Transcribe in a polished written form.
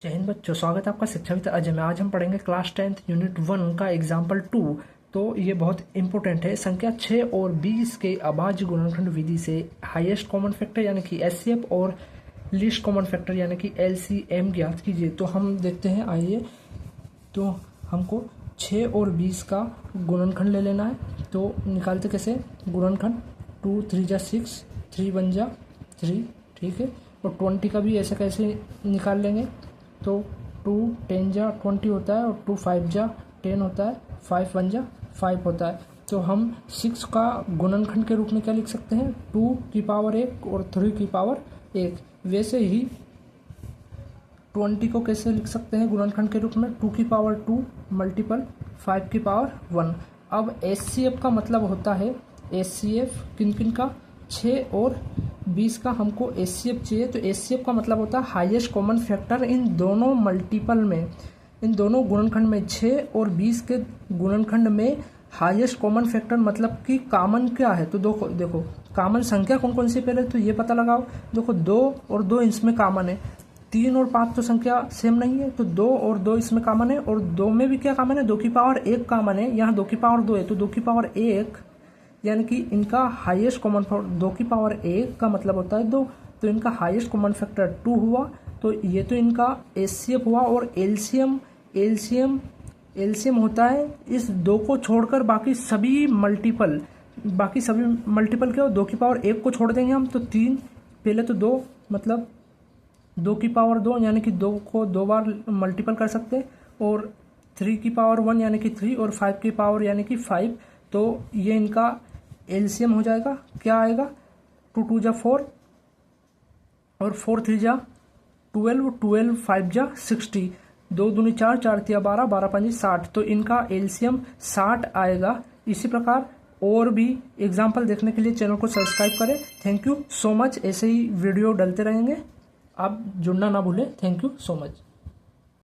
जय हिंद बच्चों, स्वागत है आपका शिक्षाविद अजय में। आज हम पढ़ेंगे क्लास 10th यूनिट 1 का एग्जाम्पल 2। तो ये बहुत इंपॉर्टेंट है। संख्या 6 और 20 के अभाज्य गुणनखंड विधि से हाईएस्ट कॉमन फैक्टर यानी कि एचसीएफ और लीस्ट कॉमन फैक्टर यानी कि एलसीएम ज्ञात कीजिए। तो हम देखते हैं, आइए। तो हमको 6 और 20 का गुणनखंड ले लेना है। तो निकालते कैसे गुणनखंड, 2 3 जा 6, 3 1 जा 3, ठीक है। और 20 का भी ऐसे कैसे निकाल लेंगे। तो 2 10 जा 20 होता है और 2 5 जा 10 होता है, 5 1 जा 5 होता है। तो हम 6 का गुणनखंड के रूप में क्या लिख सकते हैं, 2 की पावर 1 और 3 की पावर 1। वैसे ही 20 को कैसे लिख सकते हैं गुणनखंड के रूप में, 2 की पावर 2 मल्टीपल 5 की पावर 1। अब एचसीएफ का मतलब होता है, एचसीएफ किन किन का, 6 और 20 का हमको एचसीएफ चाहिए। तो एचसीएफ का मतलब होता है हाईएस्ट कॉमन फैक्टर इन दोनों मल्टीपल में, इन दोनों गुणनखंड में। 6 और 20 के गुणनखंड में हाईएस्ट कॉमन फैक्टर मतलब कि कॉमन क्या है। तो देखो कॉमन संख्या कौन कौन सी पहले तो ये पता लगाओ। देखो 2 और 2 इसमें कॉमन है, 3 और 5 तो संख्या सेम नहीं है, तो 2 और 2 इसमें कॉमन है। और 2 में भी क्या कॉमन है, 2 की पावर 1 कॉमन है। यहाँ 2 की पावर 2 है तो 2 की पावर 1 यानी कि इनका हाईएस्ट कॉमन फैक्टर 2 की पावर 1 का मतलब होता है 2। तो इनका हाईएस्ट कॉमन फैक्टर 2 हुआ। तो ये तो इनका एचसीएफ हुआ। और एलसीएम होता है इस 2 को छोड़कर बाकी सभी मल्टीपल क्या हो, 2 की पावर 1 को छोड़ देंगे हम तो 3, पहले तो 2 मतलब 2 की पावर 2 यानी कि 2 को 2 बार मल्टीपल कर सकते हैं, और 3 की पावर 1 यानी कि 3, और 5 की पावर यानी कि 5। तो ये इनका एलसीएम हो जाएगा। क्या आएगा, 2 2 जा 4 और 4 3 जा 12, 12 5 जा 60, 2 दूनी 4, 4 तिया 12, 12 5 60। तो इनका एलसीएम 60 आएगा। इसी प्रकार और भी एग्जाम्पल देखने के लिए चैनल को सब्सक्राइब करें। Thank you so much. ऐसे ही वीडियो डलते रहेंगे, आप जुड़ना ना भूलें। Thank you so much.